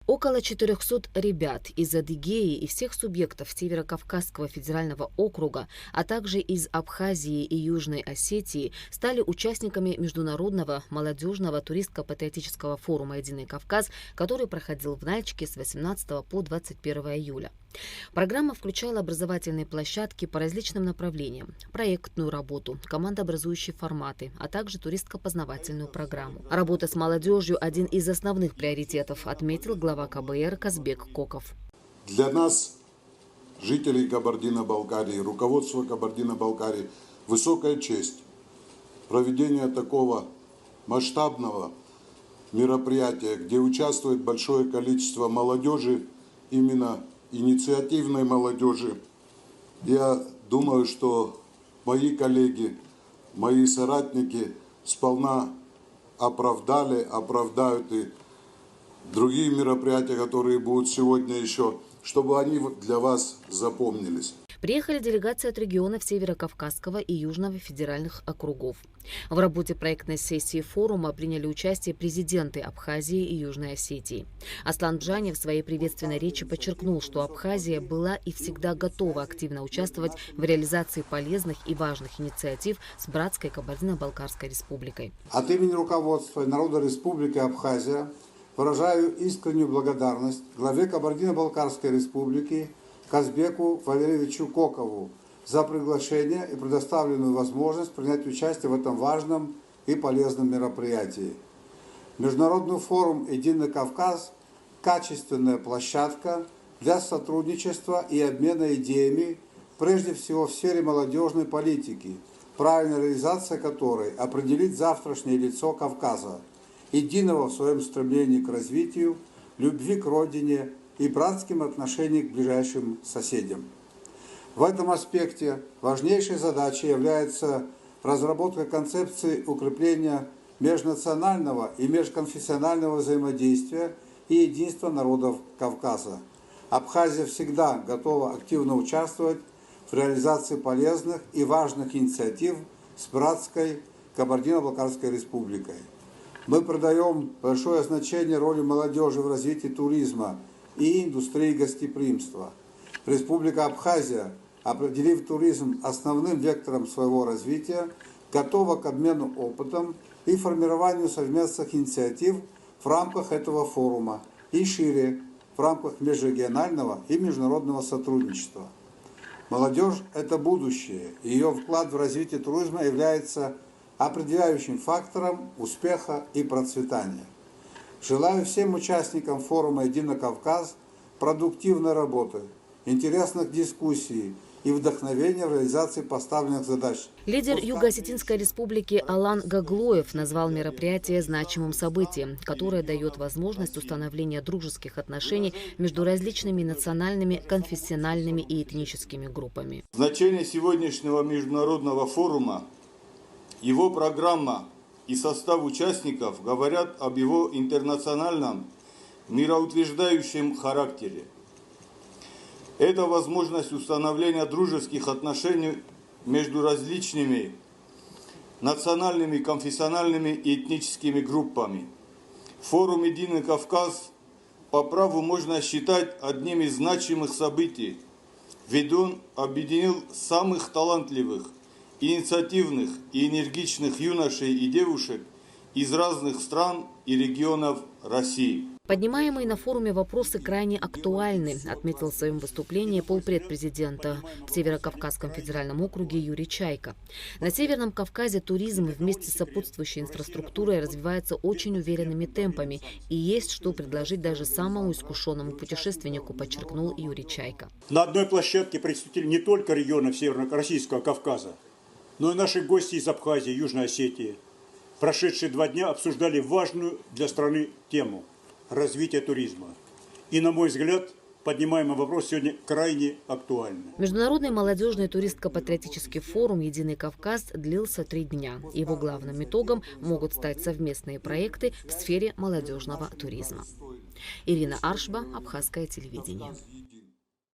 Около 400 ребят из Адыгеи и всех субъектов Северо-Кавказского федерального округа, а также из Абхазии и Южной Осетии стали участниками Международного молодежного туристско-патриотического форума «Единый Кавказ», который проходил в Нальчике с 18 по 21 июля. Программа включала образовательные площадки по различным направлениям, проектную работу, командообразующие форматы, а также туристско-познавательную программу. Работа с молодежью – один из основных приоритетов, отметил глава КБР Казбек Коков. Для нас, жителей Кабардино-Балкарии, руководства Кабардино-Балкарии, высокая честь проведения такого масштабного мероприятия, где участвует большое количество молодежи, именно инициативной молодежи. Я думаю, что мои коллеги, мои соратники сполна оправдают и другие мероприятия, которые будут сегодня еще, чтобы они для вас запомнились. Приехали делегации от регионов Северо-Кавказского и Южного федеральных округов. В работе проектной сессии форума приняли участие президенты Абхазии и Южной Осетии. Аслан Джани в своей приветственной речи подчеркнул, что Абхазия была и всегда готова активно участвовать в реализации полезных и важных инициатив с братской Кабардино-Балкарской республикой. От имени руководства народа Республики Абхазия выражаю искреннюю благодарность главе Кабардино-Балкарской республики Казбеку Валерьевичу Кокову за приглашение и предоставленную возможность принять участие в этом важном и полезном мероприятии. Международный форум «Единый Кавказ» – качественная площадка для сотрудничества и обмена идеями, прежде всего в сфере молодежной политики, правильная реализация которой определит завтрашнее лицо Кавказа, единого в своем стремлении к развитию, любви к родине и братским отношениям к ближайшим соседям. В этом аспекте важнейшей задачей является разработка концепции укрепления межнационального и межконфессионального взаимодействия и единства народов Кавказа. Абхазия всегда готова активно участвовать в реализации полезных и важных инициатив с братской Кабардино-Балкарской республикой. Мы придаем большое значение роли молодежи в развитии туризма и индустрии гостеприимства. Республика Абхазия, определив туризм основным вектором своего развития, готова к обмену опытом и формированию совместных инициатив в рамках этого форума и шире в рамках межрегионального и международного сотрудничества. Молодежь – это будущее, и ее вклад в развитие туризма является определяющим фактором успеха и процветания. Желаю всем участникам форума «Единый Кавказ» продуктивной работы, интересных дискуссий и вдохновения в реализации поставленных задач. Лидер Юго-Осетинской республики Алан Гаглоев назвал мероприятие значимым событием, которое дает возможность установления дружеских отношений между различными национальными, конфессиональными и этническими группами. Значение сегодняшнего международного форума, его программа и состав участников говорят об его интернациональном, мироутверждающем характере. Это возможность установления дружеских отношений между различными национальными, конфессиональными и этническими группами. Форум «Единый Кавказ» по праву можно считать одним из значимых событий, ведь он объединил самых талантливых, инициативных и энергичных юношей и девушек из разных стран и регионов России. Поднимаемые на форуме вопросы крайне актуальны, отметил в своем выступлении полпред президента в Северо-Кавказском федеральном округе Юрий Чайка. На Северном Кавказе туризм вместе с сопутствующей инфраструктурой развивается очень уверенными темпами, и есть что предложить даже самому искушенному путешественнику, подчеркнул Юрий Чайка. На одной площадке представители не только регионов Северно-Российского Кавказа, но и наши гости из Абхазии, Южной Осетии. Прошедшие 2 дня обсуждали важную для страны тему – развитие туризма. И, на мой взгляд, поднимаемый вопрос сегодня крайне актуальный. Международный молодежный туристско-патриотический форум «Единый Кавказ» длился 3 дня. Его главным итогом могут стать совместные проекты в сфере молодежного туризма. Ирина Аршба, Абхазское телевидение.